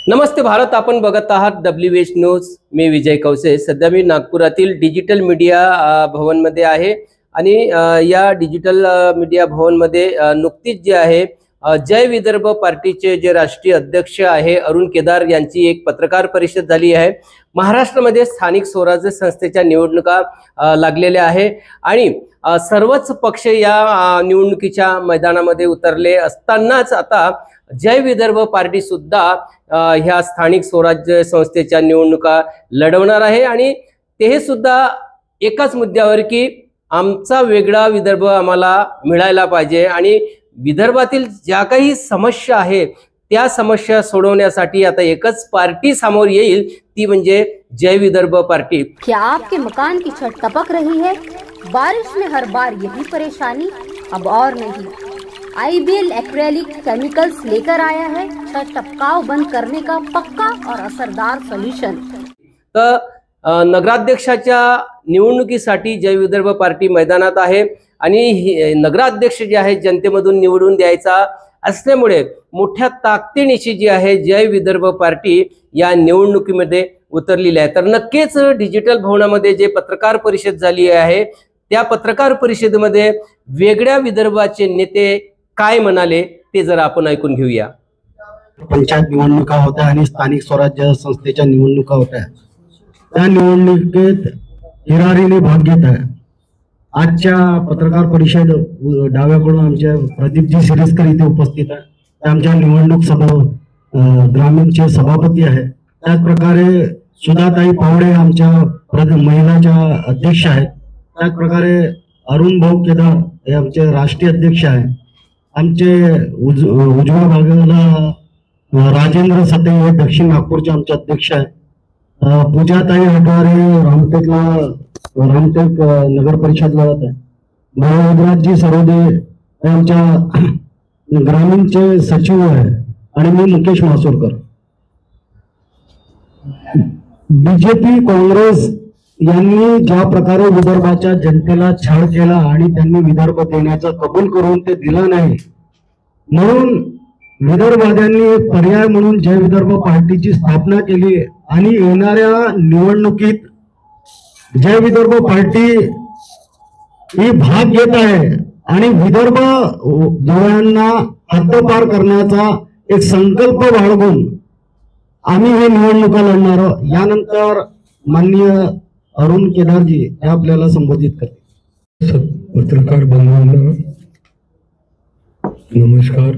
नमस्ते भारत, आपण बघत आहात WH न्यूज. मी विजय कौसे. सध्या मी नागपुरातील डिजिटल मीडिया भवनमध्ये आहे आणि या डिजिटल मीडिया भवनमध्ये नुकतीच जे आहे जय विदर्भ पार्टीचे जे राष्ट्रीय अध्यक्ष आहे अरुण केदार यांची एक पत्रकार परिषद झाली आहे. महाराष्ट्रामध्ये स्थानिक स्वराज्य संस्थेच्या निवडणुका लागलेल्या आहे आणि सर्वच पक्ष या निवडणुकीच्या मैदानामध्ये उतरले असतानाच आता जय विदर्भ पार्टी सुद्धा ह्या स्थानिक स्वराज्य संस्थेच्या निवडणुका लढवणार आहे आणि ते सुद्धा एकाच मुद्द्यावर की आमचा वेगळा विदर्भ आम्हाला मिळायला पाहिजे आणि विदर्भातील ज्या काही समस्या आहे त्या समस्या सोडवण्यासाठी आता एकच पार्टी समोर येईल, ती म्हणजे जय विदर्भ पार्टी. क्या आपके मकान की छत टपक रही है? बारिश में हर बार यही परेशानी, अब और नहीं. IBL एक्रेलिक केमिकल्स लेकर आया है छत टपकाव बंद करने का पक्का और असरदार सोल्यूशन. तर नगराध्यक्षाच्या निवडणुकीसाठी जय विदर्भ पार्टी मैदानात आहे आणि नगराध्यक्ष जे आहे जनतेमधून निवडून द्यायचा असल्यामुळे मोठ्या ताकदीनिशी जी आहे जय विदर्भ पार्टी या निवडणुकीमध्ये उतरलेली आहे. तर नक्कीच डिजिटल भवनामध्ये जे पत्रकार परिषद झाली आहे त्या पत्रकार परिषदेमध्ये वेगळ्या विदर्भाचे नेते काय म्हणाले ते जरा आपण ऐकून घेऊया. पंचायत निवडणुका होत्या आणि स्थानिक स्वराज्य संस्थेच्या निवडणुका होत्या. त्या निवडणुकीत हिरारीने भाग घेत आहे. आजच्या पत्रकार परिषद डाव्याकडून आमच्या प्रदीपजी सिरस्कर इथे उपस्थित आहे. ते आमच्या निवडणूक सभा ग्रामीणचे सभापती आहे. त्याचप्रकारे सुधाताई पावडे आमच्या महिलाच्या अध्यक्ष आहेत. त्याचप्रकारे अरुण भाऊ केदार हे आमचे राष्ट्रीय अध्यक्ष आहे. आमचे उजव्या भागाला राजेंद्र सते हे दक्षिण नागपूरचे आमचे अध्यक्ष आहे. पूजाताई हटवारे रामटेक नगर परिषद लढत आहे. भाऊराजजी सरोदे हे आमच्या ग्रामीणचे सचिव आहे आणि मी मुकेश मासुरकर. बीजेपी काँग्रेस यांनी ज्या प्रकारे विदर्भाच्या जनतेला छळ केला आणि त्यांनी विदर्भ देण्याचं कबूल करून ते दिलं नाही, म्हणून विदर्भवाद्यांनी एक पर्याय म्हणून जय विदर्भ पार्टीची स्थापना केली आणि येणाऱ्या निवडणुकीत जय विदर्भ पार्टी ही भाग घेत आहे आणि विदर्भ डोळ्यांना हद्दपार करण्याचा एक संकल्प बाळगून आम्ही ही निवडणुका लढणार आहोत. यानंतर माननीय अरुण केदारजी हे आपल्याला संबोधित करते. पत्रकार बंधूंना नमस्कार.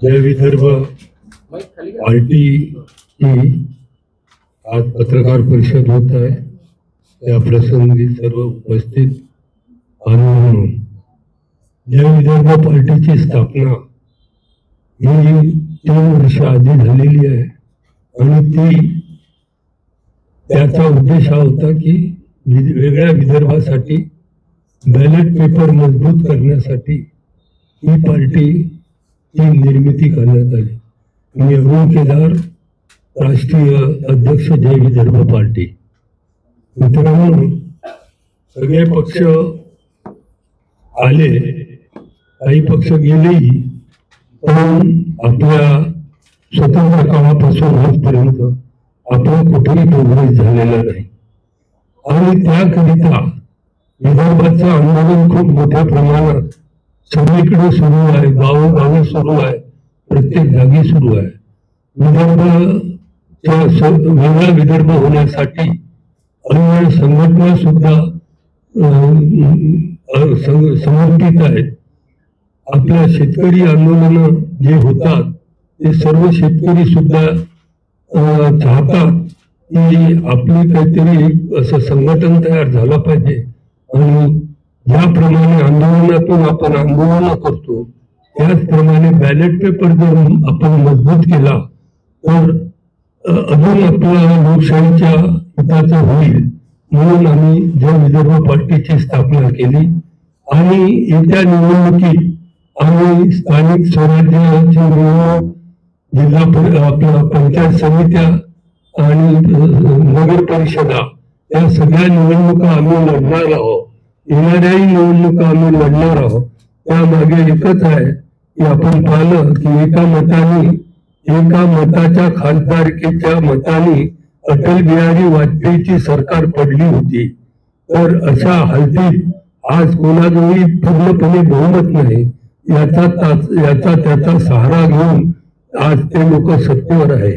जय विदर्भ पार्टी ही आज पत्रकार परिषद होत आहे. त्या प्रसंगी सर्व उपस्थित आणि जय विदर्भ पार्टीची स्थापना ही 3 वर्ष आधी झालेली आहे आणि ती त्याचा उद्देश हा होता की वेगळ्या विदर्भासाठी बॅलेट पेपर मजबूत करण्यासाठी ही पार्टीची निर्मिती करण्यात आली. मी अरुण केदार, राष्ट्रीय अध्यक्ष जय विदर्भ पार्टी. मित्रांनो, सगळे पक्ष आले, काही पक्ष गेलेही, पण आपल्या स्वतंत्र काळापासून आजपर्यंत आपण कुठेही प्रोग्रेस झालेला नाही आणि त्याकरिता विदर्भाचं आंदोलन खूप मोठ्या प्रमाणात सगळीकडे सुरू आहे, गावोगावी सुरू आहे, प्रत्येक जागी सुरू आहे. वेगळा विदर्भ होण्यासाठी अन्य संघटना सुद्धा समर्पित आहेत. आपल्या शेतकरी आंदोलन जे होतात ते सर्व शेतकरी सुद्धा चाहतात की आपली काहीतरी असं संघटन तयार झालं पाहिजे आणि ज्याप्रमाणे आंदोलनातून आपण आंदोलन करतो त्याचप्रमाणे बॅलेट पेपर जर आपण मजबूत केला तर अजून आपल्या लोकशाहीच्या हिताचं होईल. म्हणून आम्ही जय विदर्भ पार्टीची स्थापना केली आणि येत्या निवडणुकीत आम्ही स्थानिक स्वराज्याची निवडणूक, जिल्हा आपल्या पंचायत समित्या आणि नगर परिषदा या सगळ्या निवडणुका आम्ही लढणार आहोत. येणाऱ्याही निवडणुका आम्ही लढणार आहोत. त्यामागे एकच आहे की आपण पाहिलं की एका मताने एका मताच्या खासदारकीच्या मताने अटल बिहारी वाजपेयीची सरकार पडली होती. तर अशा हालतीत आज कोणाजवळी पूर्णपणे बहुमत नाही. याचा त्याचा सहारा घेऊन आज ते लोक सत्तेवर आहे.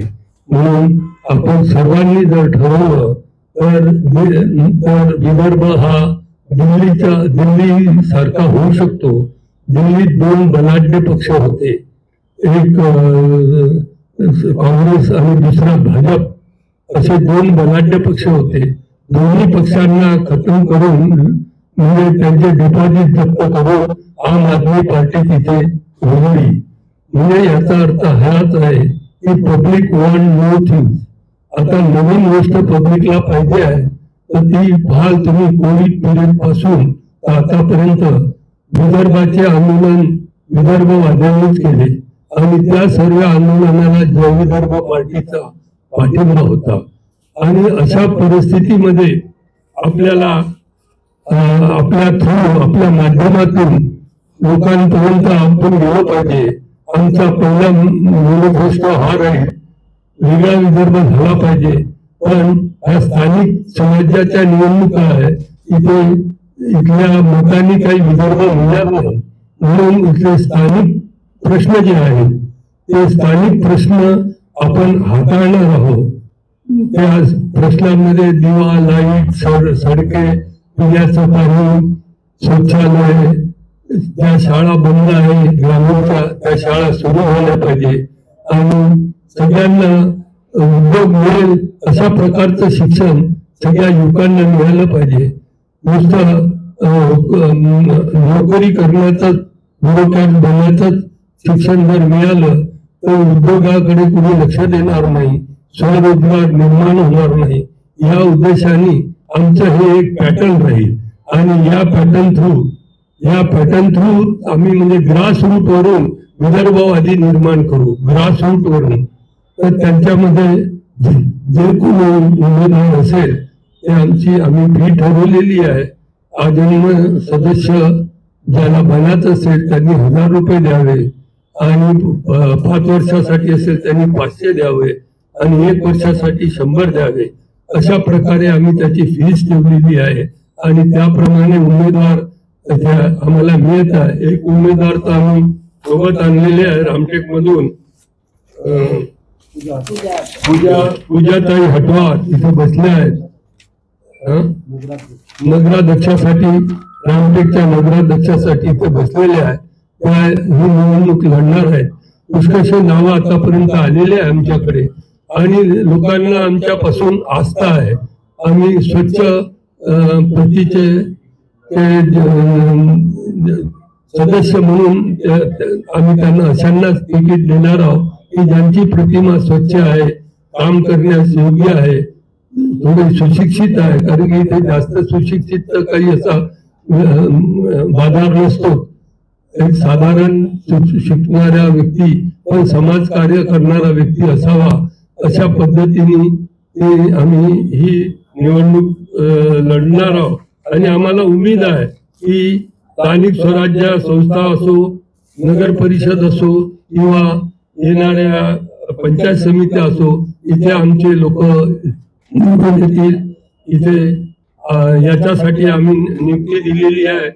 म्हणून आपण सर्वांनी जर ठरवलं तर विदर्भ हा दिल्ली सारखा होऊ शकतो. दिल्लीत 2 बलाढ्य पक्ष होते, एक काँग्रेस आणि दुसरा भाजप, असे 2 बलाढ्य पक्ष होते. दोन्ही पक्षांना खतम करून म्हणजे त्यांचे डिपॉझिट जप्त करून आम आदमी पार्टी तिथे उघडली. म्हणजे याचा अर्थ हाच आहे की पब्लिक वॉन्ट न्यू थिंग्स. आता नवीन गोष्ट पब्लिकला पाहिजे आहे, तर ती फाल तुम्ही कोविड पिरियड पासून आतापर्यंत विदर्भाचे आंदोलन विदर्भवाद्यांनीच केले आणि त्या सर्व आंदोलनाला जय विदर्भ पार्टीचा पाठिंबा होता. आणि अशा परिस्थितीमध्ये आपल्याला आपल्या माध्यमातून लोकांपर्यंत आपण गेलं पाहिजे. आमचा पहिला मॅनिफेस्टो हा राहील, वेगळा विदर्भ झाला पाहिजे. पण या स्थानिक स्वराज्याच्या निवडणुका आहे, इथल्या मतांनी काही विदर्भ मिळणार नाही. म्हणून इथले स्थानिक प्रश्न जे आहेत ते स्थानिक प्रश्न आपण हाताळणार आहोत. त्या प्रश्नांमध्ये दिवा, लाईट, सडके, पिण्याचं पाणी, शौचालय, त्या शाळा बंद आहे ग्रामीणच्या, त्या शाळा सुरू व्हायला पाहिजे आणि सगळ्यांना उद्योग मिळेल अशा प्रकारचं शिक्षण सगळ्या युवकांना मिळालं पाहिजे. नुसतं नोकरी करण्याचं, ब्युरोक्रॅट बनण्याचं शिक्षण जर मिळालं तर उद्योगाकडे कुणी लक्ष देणार नाही, स्वरोजगार निर्माण होणार नाही. या उद्देशाने आमचं हे एक पॅटर्न राहील आणि या पॅटर्न थ्रू आम्ही म्हणजे ग्रास रूट वरून विदर्भवादी निर्माण करू. ग्रास रूट वरून तर त्यांच्यामध्ये जे कोणी उमेदवार असेल ते आम्ही फी ठरवलेली आहे. आजन्म सदस्य ज्याला बनायचं असेल त्यांनी 1000 रुपये द्यावे आणि 5 वर्षासाठी असेल त्यांनी 500 द्यावे आणि 1 वर्षासाठी 100 द्यावे. अशा प्रकारे आम्ही त्याची फीस ठेवलेली आहे आणि त्याप्रमाणे उमेदवार आम्हाला मिळत आहे. एक उमेदवार तर आम्ही सोबत आणलेले आहे रामटेक मधून, पूजाताई हटवार इथे बसल्या आहेत. नगराध्यक्षासाठी, रामटेकच्या नगराध्यक्षासाठी इथे बसलेले आहेत. त्या ही निवडणूक लढणार आहेत. पुष्कळशी नावं आतापर्यंत आलेले आहे आमच्याकडे आणि लोकांना आमच्यापासून आस्था आहे. आम्ही स्वच्छ प्रतीचे सदस्य म्हणून आम्ही त्यांना अशांनाच तिकीट देणार आहोत की ज्यांची प्रतिमा स्वच्छ आहे, काम करण्यास योग्य आहे, थोडे सुशिक्षित आहे. कारण की इथे जास्त सुशिक्षित काही असा बाजार नसतो. एक साधारण शिकणाऱ्या व्यक्ती पण समाजकार्य करणारा व्यक्ती असावा, अशा पद्धतीने आम्ही ही निवडणूक लढणार आहोत. आणि आम्हाला उमेद आहे की स्थानिक स्वराज्य संस्था असो, नगर परिषद असो किंवा येणाऱ्या पंचायत समित्या असो, इथे आमचे लोक निवडून येतील. इथे याच्यासाठी आम्ही नियुक्ती दिलेली आहे.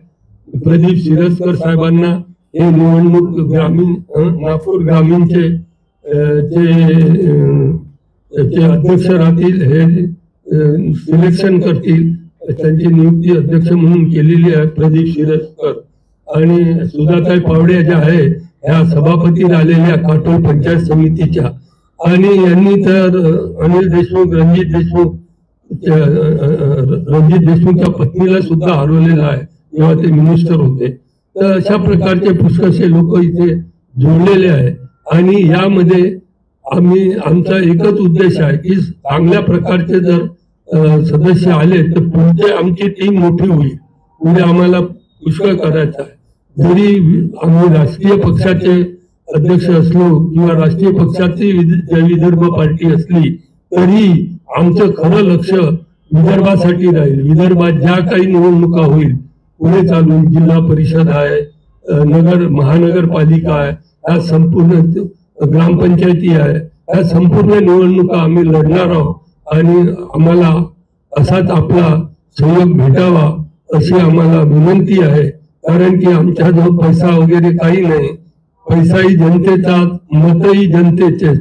प्रदीप सिरस्कर साहेबांना हे निवडणूक ग्रामीण नागपूर ग्रामीणचे अध्यक्ष राहतील, हे सिलेक्शन करतील. त्यांची नियुक्ती अध्यक्ष म्हणून केलेली आहे प्रदीप सिरस्कर. आणि सुधाताई पावडे ज्या आहे ह्या सभापती राहिलेल्या काटोल पंचायत समितीच्या. आणि यांनी तर अनिल देशमुख, रणजित देशमुखच्या पत्नीला सुद्धा हरवलेला आहे जेव्हा ते मिनिस्टर होते. तर अशा प्रकारचे पुष्कळसे लोक इथे जोडलेले आहेत. आणि यामध्ये आमचा एकच उद्देश आहे की चांगल्या प्रकारचे जर सदस्य आले तर पुढे आमची टीम मोठी होईल. पुढे आम्हाला पुष्कळ करायचं आहे. जरी आम्ही राष्ट्रीय पक्षाचे अध्यक्ष असलो किंवा राष्ट्रीय पक्षाची विदर्भ पार्टी असली तरी आमचं खरं लक्ष विदर्भासाठी राहील. विदर्भात ज्या काही निवडणुका होईल पुढे चालून, जिल्हा परिषद आहे, महानगरपालिका आहे, या संपूर्ण ग्रामपंचायती आहे, या संपूर्ण निवडणुका आम्ही लढणार आहोत आणि आम्हाला असाच आपला सहयोग भेटावा अशी आम्हाला विनंती आहे. कारण की आमच्याजवळ पैसा वगैरे काही नाही, पैसाही जनतेचा, मतही जनतेचे.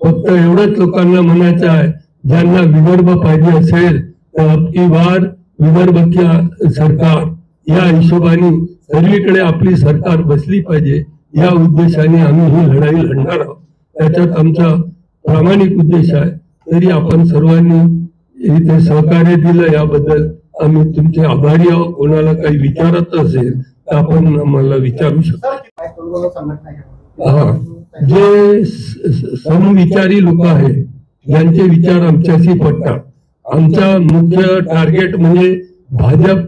फक्त एवढंच लोकांना म्हणायचं आहे, ज्यांना विदर्भ पाहिजे असेल तर अबकी बार विदर्भच्या सरकार या हिशोबाने सर्वीकडे आपली सरकार बसली पाहिजे, या उद्देशाने आम्ही ही लढाई लढणार आहोत. त्याच्यात आमचा प्रामाणिक उद्देश आहे. तरी आपण सर्वांनी इथे सहकार्य दिलं याबद्दल आम्ही तुमचे आभारी आहोत. कोणाला काही विचारायचं असेल तर आपण आम्हाला विचारू शकता. हा, जे समविचारी लोक आहेत, ज्यांचे विचार आमच्याशी पटतात. आमचा मुख्य टार्गेट म्हणजे भाजप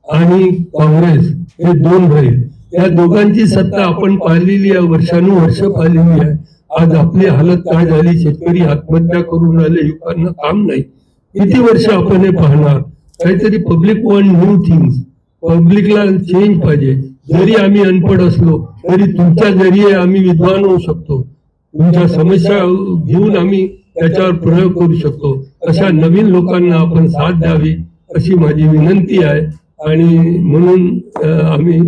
आणि काँग्रेस हे दोन राहील. या दोघांची सत्ता आपण पाहिलेली आहे, वर्षानुवर्ष पाहिलेली आहे. आज आपली हालत काय झाली, शेतकरी आत्महत्या करून राहिले, युवकांना काम नाही. किती वर्ष आपण हे पाहणार? काहीतरी पब्लिक वॉन्ट न्यू थिंग्स, पब्लिकला चेंज पाहिजे. जरी आम्ही अनपढ असलो तरी तुमच्या जरिये आम्ही विद्वान होऊ शकतो. तुमच्या समस्या घेऊन आम्ही त्याच्यावर प्रयोग करू शकतो. अशा नवीन लोकांना आपण साथ द्यावी अशी माझी विनंती आहे. आणि म्हणून आम्ही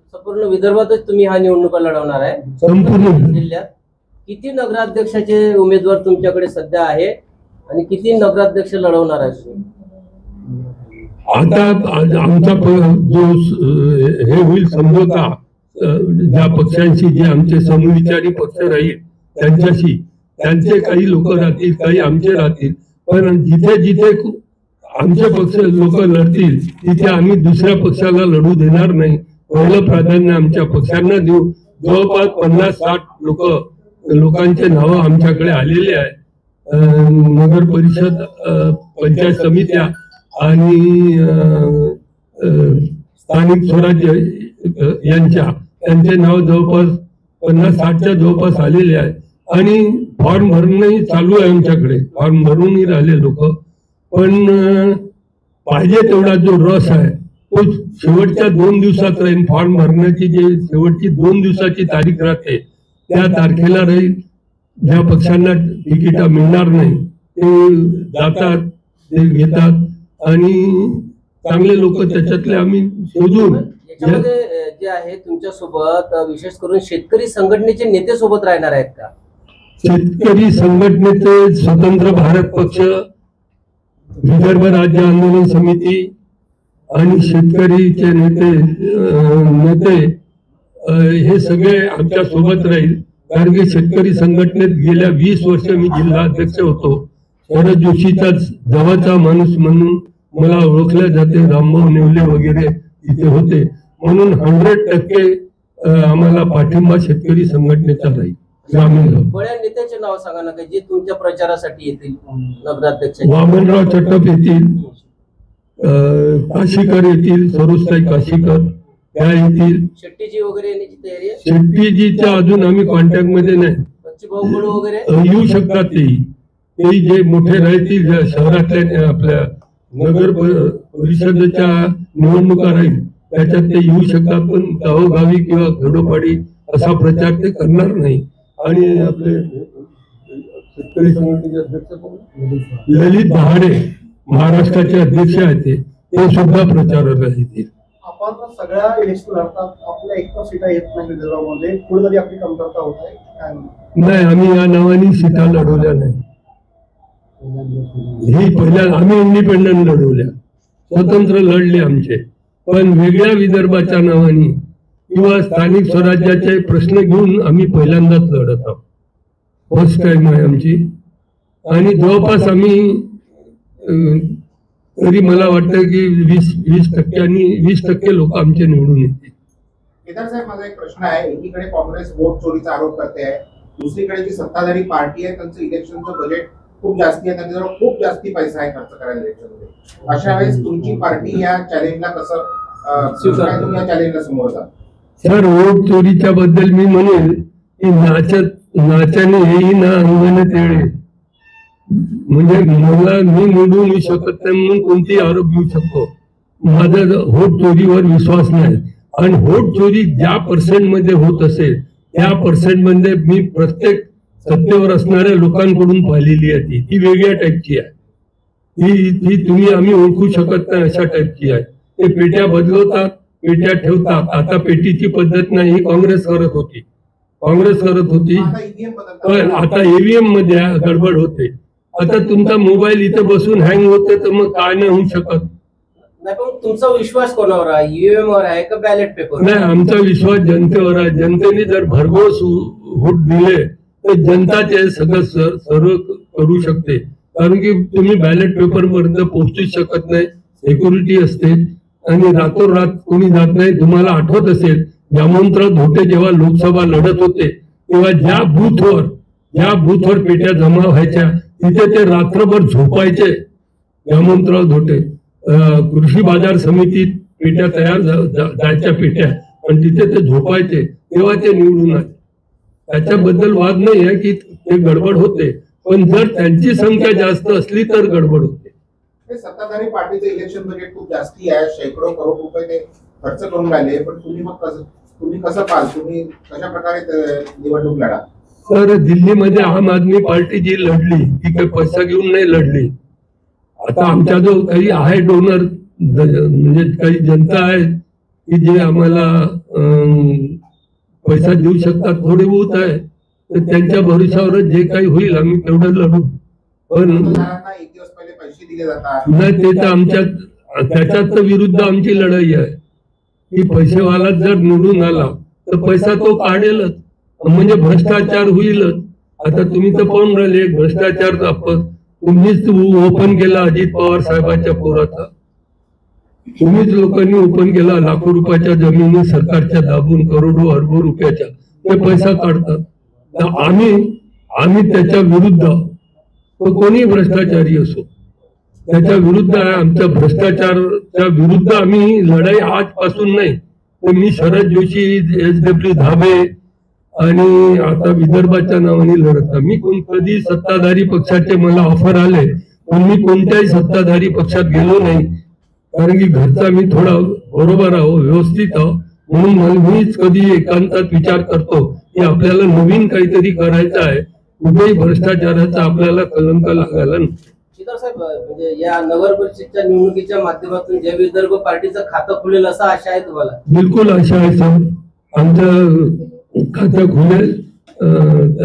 संपूर्ण विदर्भातच तुम्ही हा निवडणुका लढवणार आहे. संपूर्ण जिल्ह्यात किती नगराध्यक्षाचे उमेदवार तुमच्याकडे सध्या आहे आणि किती नगराध्यक्ष लढवणार आहे? आता आमचा जो हे होईल समझोता ज्या पक्षांशी, जे आमचे समविचारी पक्ष राहील त्यांच्याशी, त्यांचे काही लोक राहतील, काही आमचे राहतील. पण जिथे जिथे आमचे पक्ष लोक लढतील तिथे आम्ही दुसऱ्या पक्षाला लढू देणार नाही. पहिलं प्राधान्य आमच्या पक्षांना देऊ. जवळपास 50-60 लोकांचे नावं आमच्याकडे आलेले आहे. नगर परिषद, पंचायत समित्या आणि स्थानिक स्वराज्य त्यांचे नाव जवळपास 50-60च्या जवळपास आलेले आहे. आणि फॉर्म भरणंही चालू आहे आमच्याकडे, फॉर्म भरूनही राहिले लोक. पण पाहिजे तेवढा जो रस आहे तो शेवटच्या 2 दिवसात राहील. फॉर्म भरण्याची जे शेवटची 2 दिवसाची तारीख राहते त्या तारखेला राहील. ज्या पक्षांना तिकीटा मिळणार नाही ते जातात, ते घेतात आणि चांगले लोक त्याच्यातले आम्ही शोधून. याच्यामध्ये जे आहे तुमच्या सोबत विशेष करून शेतकरी संघटनेचे नेते सोबत राहणार आहेत का? शेतकरी संघटनेचे स्वतंत्र भारत पक्ष, विदर्भ राज्य आंदोलन समिती आणि शेतकरीचे नेते हे सगळे आमच्या सोबत राहील. कारण की शेतकरी संघटनेत गेल्या 20 वर्ष मी जिल्हा अध्यक्ष होतो. शरद जोशीचा जवळचा माणूस म्हणून मला ओळखले जाते. रामभाऊ नेवले वगैरे तिथे होते. म्हणून 100% आम्हाला पाठिंबा शेतकरी संघटनेचा राहील. ग्रामीण बड्या नेत्याचे नाव सांगा ना, जे तुमच्या प्रचारासाठी येतील नगराध्यक्ष. वामनराव चटप येतील, काशीकर येतील, सरोजताई काशीकर त्या येतील. शेट्टीजी वगैरे येण्याची तयारी आहे? शेट्टीजीच्या अजून आम्ही कॉन्टॅक्ट मध्ये नाही. बच्चूभाऊ कडू वगैरे येऊ शकतात. ते जे मोठे राहतील शहरातल्या आपल्या नगर परिषदेच्या निवडणुका राहील त्याच्यात ते येऊ शकतात. पण गावोगावी किंवा घरोपाडी असा प्रचार ते करणार नाही. आणि आपले शेतकरी संघटनेचे अध्यक्ष ललित दहाडे महाराष्ट्राचे अध्यक्ष आहेत, ते सुद्धा प्रचाराला येतील. आपण सगळ्या इलेक्शन लढतात, आपल्या एक सीटा येत नाही विदर्भामध्ये, कुठेतरी आपली कमतरता होत आहे. नाही, आम्ही या नावाने सीटा लढवल्या नाही. ही पहिल्या आम्ही इंडिपेंडंट लढवल्या, स्वतंत्र लढले आमचे. पण वेगळ्या विदर्भाच्या नावाने किंवा स्थानिक स्वराज्याचे प्रश्न घेऊन आम्ही पहिल्यांदाच लढत आहोत. फर्स्ट टाइम आहे आमची. आणि जवळपास आम्ही तरी मला वाटतं की 20% लोक आमचे निवडून येतील. केदार साहेब, माझा एक प्रश्न आहे. एकीकडे काँग्रेस वोट चोरीचा आरोप करते आहे, दुसरीकडे जी सत्ताधारी पार्टी आहे त्यांचं इलेक्शनचं बजेट खूप जास्ती आहे, त्यांच्याजवळ खूप जास्ती पैसा आहे खर्च करायला इलेक्शनमध्ये. अशा वेळेस तुमची पार्टी या चॅलेंजला कसं तुम्ही या चॅलेंजला समोर जाता? सर, वोट चोरीच्या बद्दल मी म्हणेल की नाचाने येई ना अंगण तेळे. म्हणजे मला मी निवडून येऊ शकत नाही म्हणून कोणतेही आरोप घेऊ शकतो. माझा वोट चोरीवर विश्वास नाही. आणि वोट चोरी ज्या पर्सेंट मध्ये होत असेल त्या पर्सेंटमध्ये मी प्रत्येक सत्तेवर असणाऱ्या लोकांकडून पाहिलेली आहे ती वेगळ्या टाईपची आहे. ती आम्ही ओळखू शकत नाही अशा टाईपची आहे. ते पेट्या बदलवतात, पेट्या ठेवतात. आता पेटीची पद्धत नाही, ही काँग्रेस करत होती. पण आता ईव्हीएम मध्ये गडबड होते. आता तुमचा मोबाईल इथे बसून हँग होते तर मग काय नाही होऊ शकत. नाही, पण तुमचा विश्वास कोणावर आहे, ईव्हीएम वर आहे का बॅलेट पेपर? नाही, आमचा विश्वास जनतेवर आहे. जनतेने जर भरघोस वोट दिले तर जनता ते सगळं सर्व करू शकते. कारण की तुम्ही बॅलेट पेपर पर्यंत पोहोचूच शकत नाही, सिक्युरिटी असते आणि रातोरात कोणी जात नाही. तुम्हाला आठवत असेल जामवंतराव धोटे जेव्हा लोकसभा लढत होते तेव्हा ज्या बूथवर पेट्या जमा व्हायच्या तिथे ते रात्रभर झोपायचे. जामवंतराव धोटे कृषी बाजार समितीत पेट्या तयार जायच्या पेट्या आणि तिथे ते झोपायचे, तेव्हा ते निवडून आले. त्याच्याबद्दल वाद नाही आहे की ते गडबड होते, पण जर त्यांची संख्या जास्त असली तर गडबड होते. सत्ताधारी पार्टीचं इलेक्शन बजेट खूप जास्ती आहे, शेकडो करोड रुपये ते खर्च करून राहिले. पण तुम्ही कसं पाहाल, तुम्ही कशा प्रकारे निवडणूक लढा? तर दिल्लीमध्ये आम आदमी पार्टी जी लढली ती काही पैसा घेऊन नाही लढली. आता आमच्या जो काही आहे डोनर, म्हणजे काही जनता आहे की जे आम्हाला पैसा देऊ शकतात, थोडे बहुत आहे, तर त्यांच्या भरोशावर जे काही होईल आम्ही तेवढं लढू. पण एक दिवस पहिले पैसे दिले जातात नाही, ते तर त्याच्यात विरुद्ध आमची लढाई आहे की पैसेवाला जर निवडून आला तर पैसा तो काढेलच, म्हणजे भ्रष्टाचार होईलच. आता तुम्ही तर पाहून राहिले भ्रष्टाचार तुम्हीच ओपन केला अजित पवार साहेबांच्या पोराचा, तुम्हीच लोकांनी ओपन केला. लाखो रुपयाच्या जमिनी सरकारच्या दाबून करोडो अरबो रुपयाच्या ते पैसा काढतात. तर आम्ही त्याच्या विरुद्ध, तो कोणी भ्रष्टाचारी असो त्याच्या विरुद्ध आहे. आमच्या भ्रष्टाचाराच्या विरुद्ध आम्ही लढाई आजपासून नाही, तर मी शरद जोशी, SW धाबे आणि आता विदर्भाच्या नावाने लढत. मी कधी सत्ताधारी पक्षाचे मला ऑफर आले पण मी कोणत्याही सत्ताधारी पक्षात गेलो नाही, कारण की घरचा मी थोडा बरोबर आहो, व्यवस्थित आहो. म्हणून मीच कधी एकांतात विचार करतो की आपल्याला नवीन काहीतरी करायचं आहे, कुठेही भ्रष्टाचाराचा आपल्याला कलंक लागायला. शिखर साहेब, म्हणजे या नगर परिषदच्या निवडणुकीच्या माध्यमातून जय विदर्भ पार्टीचं खातं खुलेल असं आशा आहे तुम्हाला? बिलकुल आशा आहे सर, आमचं खातं खुलेल.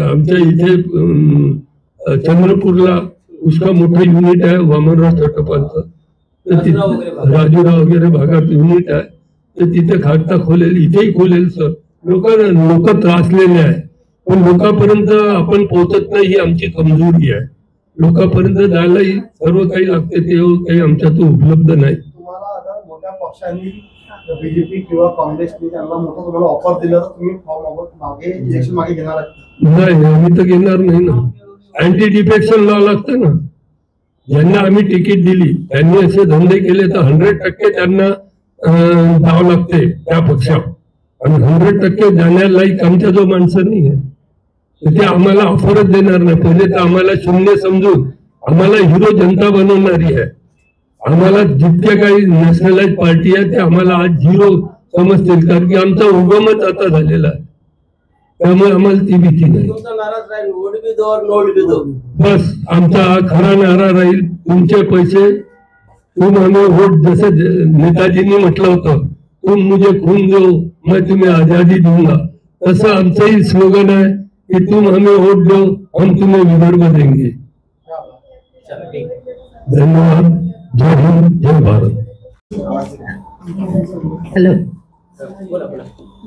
आमच्या इथे चंद्रपूरला उसका मोठं युनिट आहे वामनराव चटपांचं, राजूराव वगैरे भागात युनिट आहे, तर तिथे खातं खोलेल, इथेही खोलेल सर. लोक त्रासलेले आहे, पण लोकांपर्यंत आपण पोहोचत नाही, ही आमची कमजोरी आहे. लोकांपर्यंत जायलाही सर्व काही लागते, ते काही आमच्यात उपलब्ध नाही. तुम्हाला अगर मोठ्या पक्षांनी बीजेपी किंवा काँग्रेसने त्यांना मोठं तुम्हाला ऑफर दिलं तर तुम्ही मागे इलेक्शन मागे घेणार आहात? नाही, आम्ही तर घेणार नाही ना. अँटी डिफेक्शन लॉ लागतं ना. ज्यांना आम्ही तिकीट दिली त्यांनी असे धंदे केले तर 100% त्यांना जावं लागते त्या पक्षात, आणि 100% जाण्यालायक आमच्या जो माणसं नाही आहे ते आम्हाला ऑफरच देणार नाही. पहिले तर आम्हाला शून्य समजून आम्हाला हिरो जनता बनवणारी आहे. आम्हाला जितके काही नॅशनलाइज पार्टी आहे ते आम्हाला आज झिरो समजतील, कारण की आमचा उगमच आता झालेला आहे. त्यामुळे आम्हाला ती भीती नाही. नाराज राहील, वोट भी दो और नोट भी दो, बस आमचा खरा नारा राहील, तुमचे पैसे तुम हमें वोट. जसं नेताजींनी म्हटलं होतं, तुम मुझे खून दो मैं तुम्हें आजादी दूंगा, तसं आमचंही स्लोगन आहे की तुम हमें वोट दो हम तुम्हें विदर्भ देंगे. धन्यवाद. जय हिंद, जय भारत. हॅलो.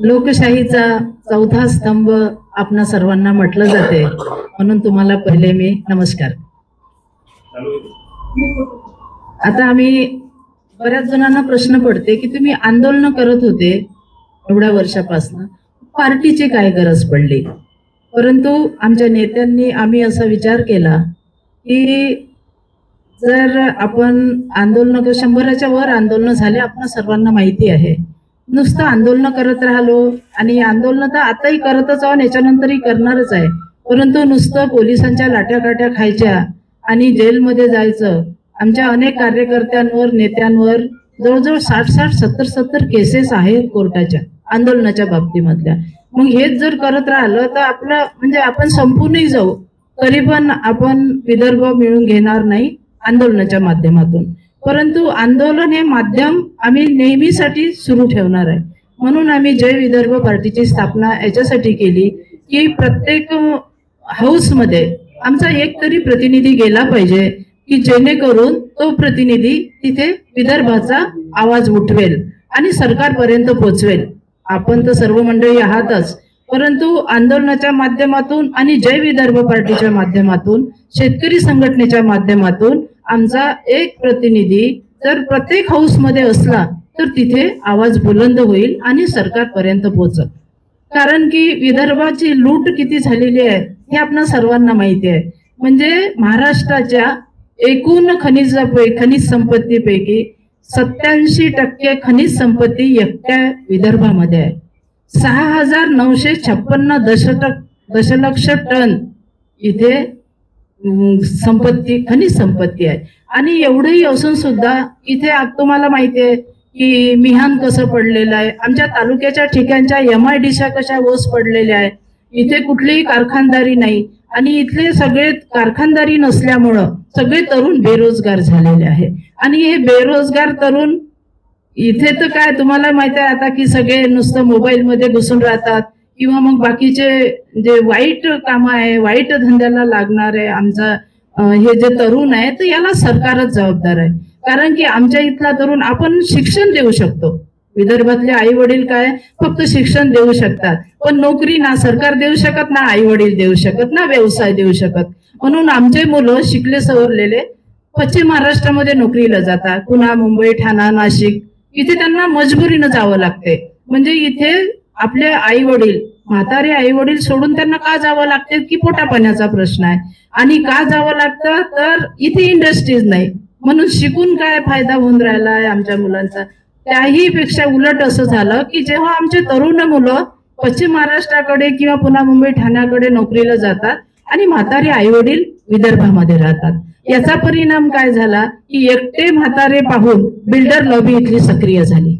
लोकशाहीचा चौथा स्तंभ आपणा सर्वांना म्हटलं जाते, म्हणून तुम्हाला पहिले मी नमस्कार. आता आम्ही बऱ्याच जणांना प्रश्न पडते की तुम्ही आंदोलन करत होते एवढ्या वर्षापासून, पार्टीची काय गरज पडली? परंतु आमच्या नेत्यांनी आम्ही असा विचार केला की जर आपण आंदोलन 100च्या वर आंदोलन झाले, आपण सर्वांना माहिती आहे. नुसतं आंदोलन करत राहिलो आणि आंदोलन तर आताही करतच आहोत, याच्यानंतरही करणारच आहे, परंतु नुसतं पोलिसांच्या लाट्याकाट्या खायच्या आणि जेलमध्ये जायचं. आमच्या अनेक कार्यकर्त्यांवर, नेत्यांवर जवळजवळ 60-70 केसेस आहेत कोर्टाच्या आंदोलनाच्या बाबतीमधल्या. मग हेच जर करत राहिलं तर आपलं म्हणजे आपण संपूनही जाऊ, तरी पण आपण विदर्भ मिळून घेणार नाही आंदोलनाच्या माध्यमातून. परंतु आंदोलन हे माध्यम आम्ही नेहमीसाठी सुरू ठेवणार आहे. म्हणून आम्ही जय विदर्भ पार्टीची स्थापना याच्यासाठी केली की प्रत्येक हाऊसमध्ये आमचा एक तरी प्रतिनिधी गेला पाहिजे की जेणेकरून तो प्रतिनिधी तिथे विदर्भाचा आवाज उठवेल आणि सरकारपर्यंत पोहोचवेल. आपण तर सर्व मंडळी आहातच, परंतु आंदोलनाच्या माध्यमातून आणि जय विदर्भ पार्टीच्या माध्यमातून, शेतकरी संघटनेच्या माध्यमातून आमचा एक प्रतिनिधी जर प्रत्येक हाऊसमध्ये असला तर तिथे आवाज बुलंद होईल आणि सरकारपर्यंत पोहोचल. कारण की विदर्भाची लूट किती झालेली आहे हे आपल्या सर्वांना माहिती आहे. म्हणजे महाराष्ट्राच्या एकूण खनिज संपत्तीपैकी 87% खनिज संपत्ती एकट्या विदर्भामध्ये आहे. 6,956 दशलक्ष टन इथे खनिज संपत्ती आहे. आणि एवढंही असून सुद्धा इथे तुम्हाला माहिती आहे की मिहान कसं पडलेलं आहे, आमच्या तालुक्याच्या ठिकाणच्या MIDC कशा ओस पडलेल्या आहे. इथे कुठलीही कारखानदारी नाही आणि इथले सगळे कारखानदारी नसल्यामुळं सगळे तरुण बेरोजगार झालेले आहे. आणि हे बेरोजगार तरुण इथे तर काय तुम्हाला माहिती आहे आता की सगळे नुसतं मोबाईलमध्ये घुसून राहतात किंवा मग बाकीचे जे वाईट कामं आहे, वाईट धंद्याला लागणार आहे आमचा हे जे तरुण आहे, तर याला सरकारच जबाबदार आहे. कारण की आमच्या इथला तरुण आपण शिक्षण देऊ शकतो. विदर्भातले आई वडील काय फक्त शिक्षण देऊ शकतात, पण नोकरी ना सरकार देऊ शकत, ना आई वडील देऊ शकत, ना व्यवसाय देऊ शकत. म्हणून आमचे मुलं शिकले सवरलेले पश्चिम महाराष्ट्रामध्ये नोकरीला जातात, पुन्हा मुंबई, ठाणा, नाशिक, इथे त्यांना मजबुरीनं जावं लागते. म्हणजे इथे आपले आई वडील, म्हातारे आई वडील सोडून त्यांना का जावं लागते की पोटा पाण्याचा प्रश्न आहे. आणि का जावं लागतं तर इथे इंडस्ट्रीज नाही, म्हणून शिकून काय फायदा होऊन राहिला आहे आमच्या मुलांचा. त्याही पेक्षा उलट असं झालं की जेव्हा आमचे तरुण मुलं पश्चिम महाराष्ट्राकडे किंवा पुन्हा मुंबई, ठाण्याकडे नोकरीला जातात आणि म्हातारे आई वडील विदर्भामध्ये राहतात, याचा परिणाम काय झाला की एकटे म्हातारे पाहून बिल्डर लॉबी इथली सक्रिय झाली.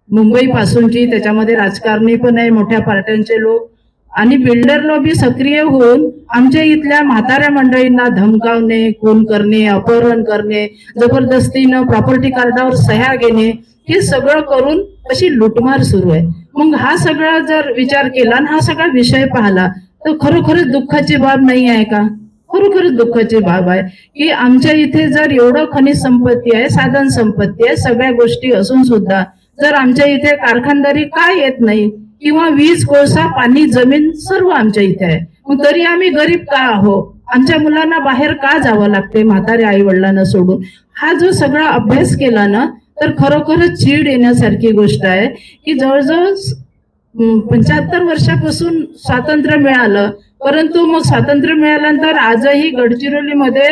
मुंबई पासूनची, त्याच्यामध्ये राजकारणी पण आहे, मोठ्या पार्ट्यांचे लोक, आणि बिल्डर लॉबी सक्रिय होऊन आमच्या इथल्या म्हाताऱ्या मंडळींना धमकावणे, खून करणे, अपहरण करणे, जबरदस्तीनं प्रॉपर्टी कार्डावर सह्या घेणे, हे सगळं करून अशी लुटमार सुरू आहे. मग हा सगळा जर विचार केला आणि हा सगळा विषय पाहिला तर खरोखरच दुःखाची बाब नाही आहे का? खरोखरच दुःखाची बाब आहे की आमच्या इथे जर एवढं खनिज संपत्ती आहे, साधन संपत्ती आहे, सगळ्या गोष्टी असून सुद्धा जर आमच्या इथे कारखानदारी का येत नाही किंवा वीज, कोळसा, पाणी, जमीन सर्व आमच्या इथे आहे, मग तरी आम्ही गरीब का आहोत? आमच्या मुलांना बाहेर का जावं लागते म्हातारे आई वडिलांना सोडून? हा जो सगळा अभ्यास केला ना तर खरोखरच चीड येण्यासारखी गोष्ट आहे की जवळजवळ 75 वर्षापासून स्वातंत्र्य मिळालं, परंतु मग स्वातंत्र्य मिळाल्यानंतर आजही गडचिरोलीमध्ये